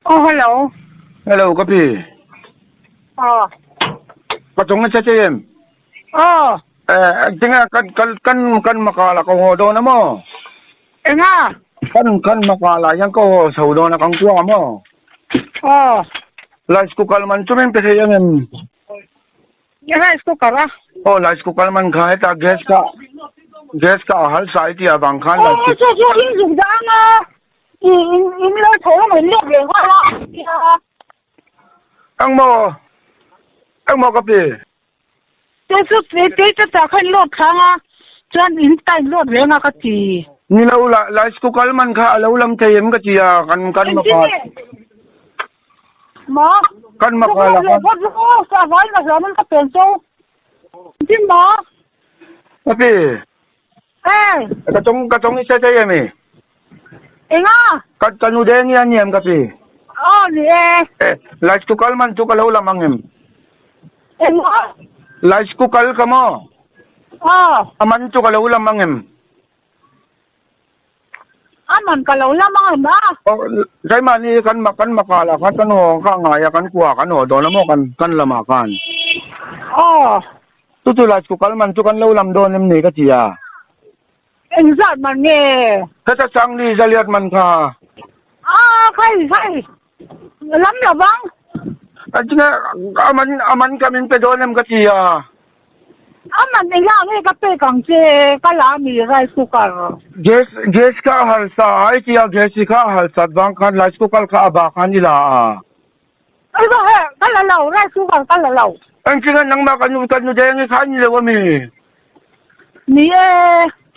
Oh, hello. Hello, Kapi. Oh. Patungin sa TM. Oh. Tinga kan makala ko hodo na mo. Nga. Kan makala yan ko sa hodo na kang tuwa mo. Oh. Lais ko kalman tumin pese yan. Rice cooker ah. Oh, lais ko kalman kahit gas ka ahal sa iti abang kan. Oh, so yung dang in lo thổ mình liệt về hoa la. Ang mo Kapi. Cái ta khăn lột khang à. Chân in tay lột về nga cái gì. Nilaw lais ko kalman ka alaw lam TM ka tiya kan makala. Mà. Kan makala ka. Sa vai na zaman ka penso. Hindi mo. Kapi. Katong isa TM eh. Nga. Kanudeng yan yam Kapi. Oh, niye. Lais ko kalman tu kalaw lamang em. Nga. Lais ko kal ka mo. Oh. Aman tu kalaw lamang em. Aman kalau lamang ba? Oh, kay mani kan makala kan ho ka ngaya kan kuha kan ho do na mo kan lamakan. Oh. Tutulas ko kalman tu kan laulam do nem ni ka tiya. Exact man nghe. Kata sang ni zaliat man ka. Khai. Lắm rồi bang. Ajna aman kamin pe do nem ka tiya. Aman ni lang ni kape kang che kalami rice cooker. Ges ka halsa ay tiya ges ka halsa bang kan lais ko kal ka abakan nila. Ay ba he, kalalaw rice cooker kalalaw. Ang kingan nang makanu deng kan nila wami. Ni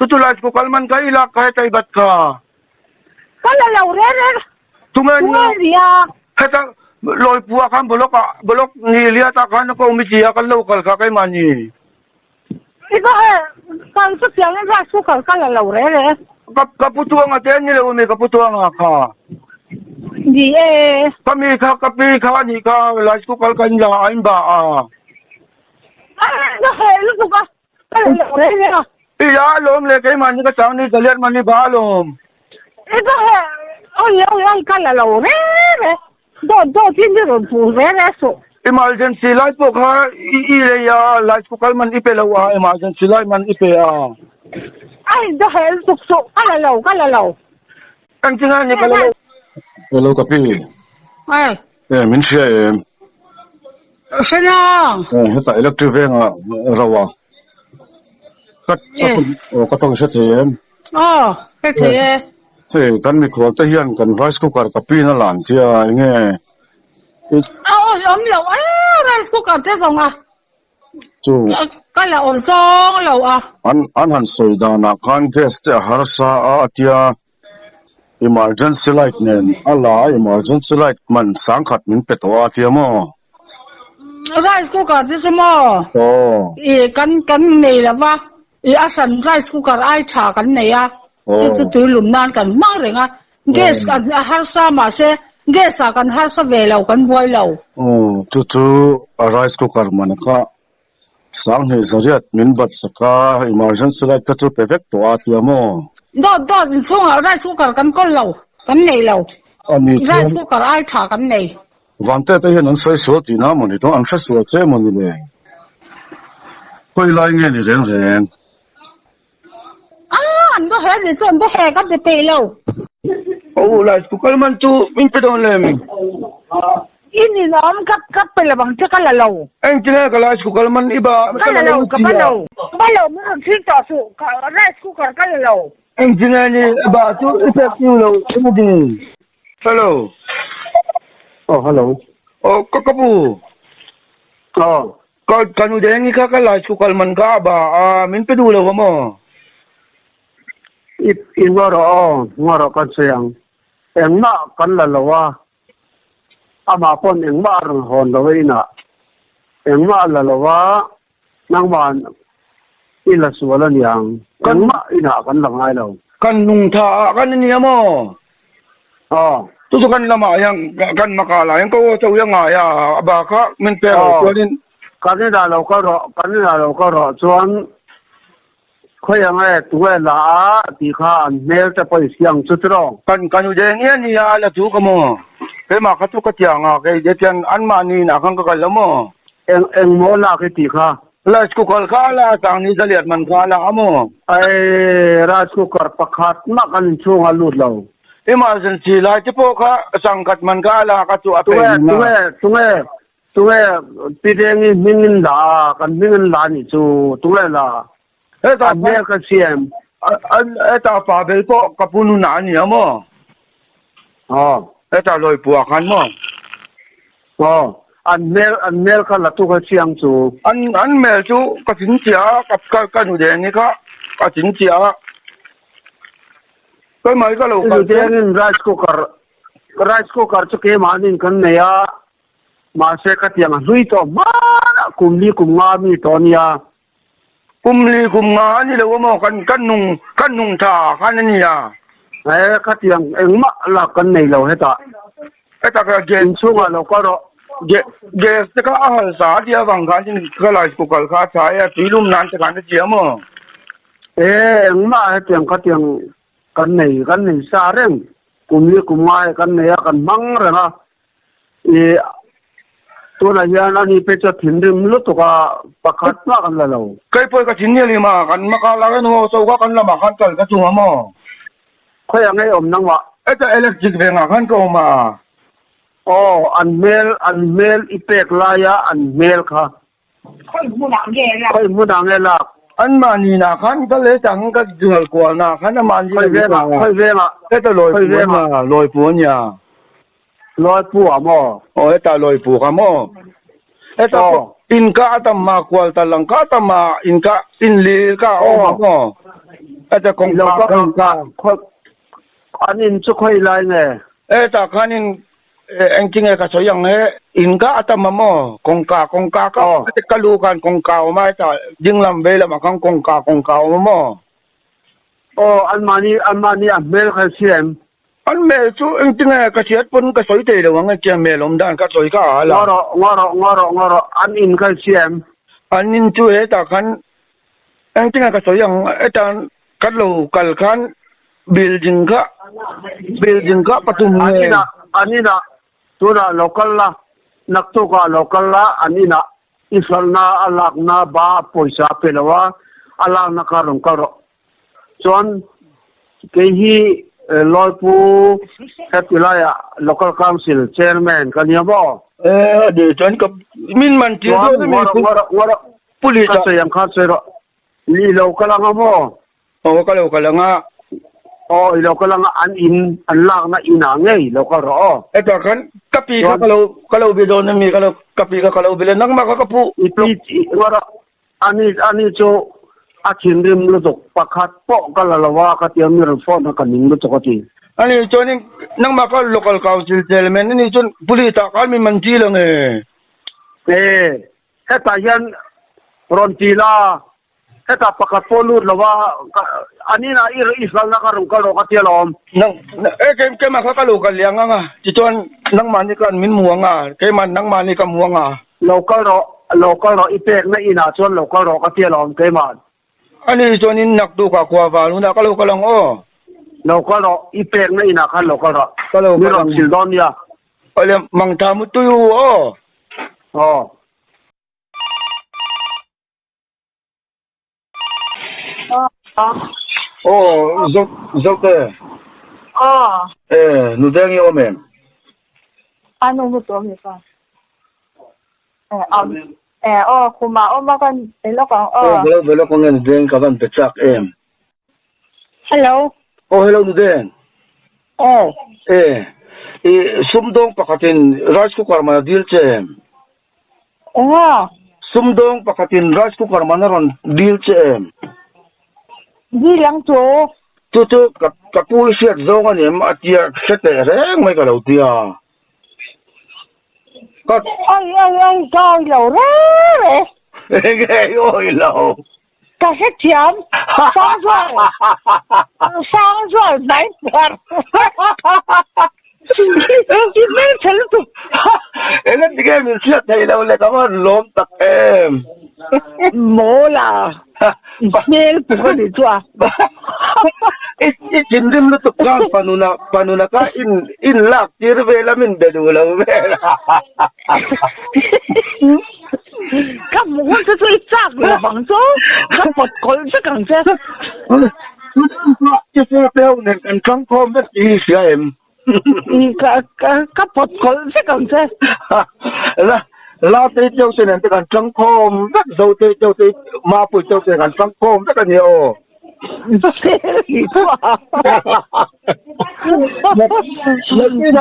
Tutulas ko kalman ka ila kahit ay bat ka. kalalaw re. Tungan Niya. kata loy puwa kan bolok niliya ta kan ko umitiya kan local ka kay mani. Iba he, kang sa tiyang rice cooker kalalaw re. Kaputuwa nga tayo nila umi, kaputuwa nga ka. Ni Kami kapi ka, ni ka, lais ko kalkan nila, ayon ba Ba he, luto ka. Kalalaw re. Iya, alom, le, kay mani ka sang ni, dalian mani ba, alom. Iba he, ay kalalaw re. Do, tindiron po re so. Emergency light po ka, iya, lais ko kalman ipelawa, emergency light man ipea. Ay, dahil tukso, kalalaw. Ang tinga ni kalalaw. Hello, Kapi. Ay, Min siya sana. hita electric ve nga rawa. Katong siya TM. Oh, kaya. Kan mi kuwal tahiyan kan rice cooker Kapi na lang tiya inge. Law, rice cooker, te song ah. So, Kalalaw song, law ah. anhan soy da na kan gas te harsa tiya emergency light nen. Ala emergency light man sangkat min peto tiya mo. Rice cooker, te mo. Oh. Kan này là ba. Asan rice cooker ai cha kan này ah. Chứ lùm nan kan mang ring ah. Gas kan harsa mà se. Gas kan harsa về law kan boy law. Rice cooker man ka sang ni zariat min bat saka emergency light ka tu perfect to atia mo. Do, sung rice cooker kan ko law. Kan này law. Ani Rice cooker ai cha kan này. vante ta hian an sai so ti na mo ni to an thra so che mo ni le. Koi lai nge ni reng. Anh có hết thì anh có hè các bề lâu. Oh, lais ko kalman tu, min pe do lem. Ini nom cấp bề là bằng chắc là lâu. Ang tinga ka lais ko kalman iba. Là lâu, cấp lâu. Ba lâu mới được thích tỏ sự, rice cooker cái là lâu. Ang tinga ni ba tu effect yung lo, ano din. Hello. Oh, hello. Oh, kakapu. Oh. Kanudeng ka lais ko kalman ka ba? Min pe do lo mo. Ngoro kan sayang. Na kan lalawa. Ama pon ma ron hon laway na. Ma lalawa nang man ila suwalan yang. Ma ina kan langay law. Kan nung ta kan niya mo. Oh. Tutukan lama yang kan makala yang ko taw yang ya abaka min pero din Kanina law ka ro chuan khoi ang tuwe la ti kha nel ta poi siang chu tro. kan kanudeng yan niya ala tu ka mo. mà khát chút cái tiếng à cái giờ tiền ăn mà ni nào không có cái lắm mà em mua là cái gì cả rice cooker khá là sang ni daliat man khá là mà ai rice cooker pakhat mà kan chung alut lâu emergency lai te po kha sangkat man khá là ka chu ape tunge pideng mingin la kan mingin la ni chu tunge la eta me ka siam eta pa bel po kapunu na ni mo eta loi pu khan mo an mel ka la tu ka siang chu an mel chu ka chin chia ka nu de ni kha ka chin chia cái mấy cái lẩu cái đen rice cooker cho cái mà nên cần này à mà sẽ cắt tiếng duy to mà cùng đi cùng ngã mi to nia cùng đi cùng ngã như là mà căn nung thà căn này à ấy cắt tiếng em mà là cần này lâu hết à cái gen xuống à lâu có đó gen cái ahal sa dia vang kan cái rice cooker kha sai à tilum nan cái cái gì mà em mà tiếng cắt tiếng cần này xa reng cùng đi cùng ngã cần này cần măng rồi ha tôi là giờ nó đi bây giờ thiên đường lúc tôi có bắt khát mà cần là lâu cái phơi cái chín như mà cần mà cái là cái nó sâu cái cần là mà cần cái chung mà khơi anh ấy ôm năng mà cái electric về ngà cần câu mà anh mail ipek la ya anh mail kha khơi mu nang la anh mà nhìn là khăn cái lẽ chẳng cái trường của là khăn mà gì khơi về mà cái ta lôi phú nhà lôi phú à mo cái ta lôi phú à mo cái ta in cả tâm mà qual ta lăng cả tâm mà in li cả mo cái ta công ca anh in chút khơi lại nè cái ta khăn in anh chính cái số yang ấy in cả tâm mà mo công ca cái ta lu kan công ca mà ta ding làm về là mà không công ca mà mo anh mani anh mail khai xem anh mẹ chú anh chính cái chuyện pun cái soi tê đâu anh kia mẹ lồng đan cái soi cả là ngõ rồi anh in khai xem anh in chú ấy ta khăn anh chính cái soi yang ấy ta cái lầu cái khăn building ka patum anh na tu na local la nak tu ka local la anh na isal na alak na ba poisa pelawa alak na karong karo chon ke hi loi pu kapilaya local council chairman kanyabo để cho cái min man tiêu ngora police ka sayang kha sero li local nga mo cái lầu cái nga local nga an lak na ina ngei local ro eta kan kapi ka lầu bi don mi ka kapi ka lầu bi le nang ma ka pu ngora ani cho akin rim lu dok pakhat po kalalawa ka tiam mir phone ka ning lu chokati ani cho ni nang ma ka local council chairman ni chon police ta kan mi man ti lang heta yan ron tila heta pakat po lu lawa ani na isal na karong karo ka tialom nang ke ma ka local yang nga ti chon nang man ni kan min muwa nga ke man nang man ni ka muwa nga local ro ipek na ina chon local ro ka tialom ke man ani chon in nak tu ka kwa va lu na ka local lang local ro ipek na ina kan local ro ka local mi ro sildon ya ole mang ta mu tu dốc thế nu đang yêu mình anh không có tuổi gì không kuma mà con để nó còn về lúc con nghe đang các bạn biết chắc em hello hello nu đang sum dong pakatin rice cooker mana deal chem sum dong pakatin rice cooker mana ron deal chem đi lăng chỗ tu ka pui siat zo ka nem atia sete reng mai ka lo tia ka ôi trời lâu đấy nghe ôi lâu cả hết chém sáng rồi mấy bật chị mấy thứ tụ em đi mình siat thầy đâu lại có lom tak em mồ là 咩都不可以做。Itindim lu tukang panuna ka in lak tirvela min bedula vela. 咁我就最責啦，房租，咁我講出咁啫。就是表呢kan kang kom bet ICM. 咁我講出咁啫。La te châu se nan te kan kang kom bet zo te châu te ma pu châu te kan kang kom te kan yo. 你做啊？那个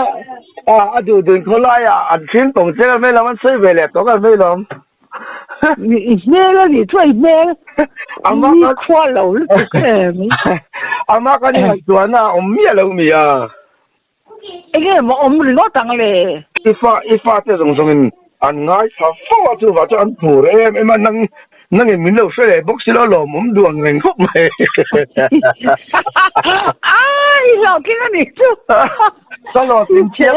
啊，就对过来呀，安全动这个没那么水回来，多个没了。你咩了？你做咩？阿媽你跨樓了，阿媽講你係轉啊，我咩都未啊。哎呀，我唔攞等咧。一發這種人，安愛啥發就發就安普咧，咪能嘅面流出嚟，不是攞羅門斷命福咪。哎，老見到你做。個羅定天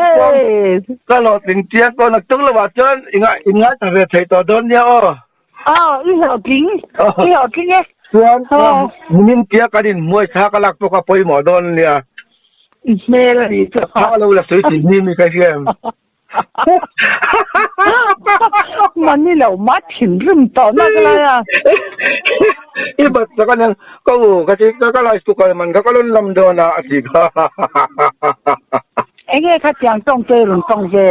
個羅定天個那東了話真，應該特別睇到多啲哦。哦，你好勁嘅。Tuan, mungkin dia kadin muai sakalak to ka poi modon niya. Mera dito. Kalau lah suci ni mi kasih. Manila matin rim to na kala ya. Ibat sa kanang kau kasi kakala istu ka man kakalon lam do na asig. Enge ka tiang tong je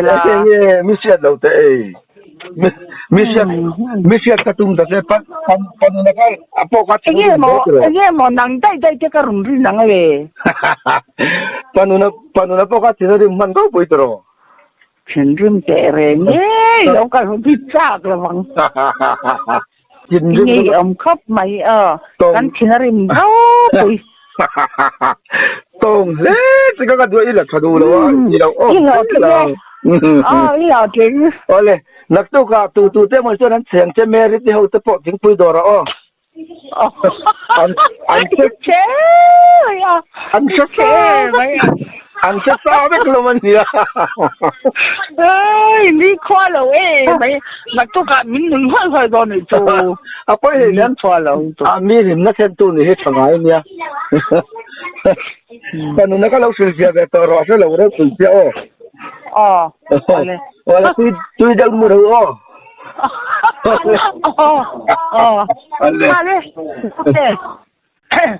la. Enge misya daw te eh. Misya katung ta se pan nakal apo ka. Enge mo nang dai ka rum ri nang le. Panuna po ka tinari man ko po ito. Rim tere nghe đâu cả không biết chắc là bằng. Nghe ông khóc mày kan rim đâu bụi. Tông lẽ chỉ có cái đuôi là thà đủ rồi. Yêu kính. Ole, nãy tôi cả tu thế mà cho nên xem thế mẹ thì hậu tập chính quy đồ rồi. Anh chết mày. Anh sẽ sao biết luôn mình nhỉ? Ê, đi khoa lâu mày tôi cả mình hơi đó này chú. À, bây giờ nên khoa lâu. À, mình nó xem tu này hết thằng ai nhỉ? Còn nó có lâu sự việc về tờ rõ sẽ lâu đó sự việc. Wala tôi đang mua đồ. Vale.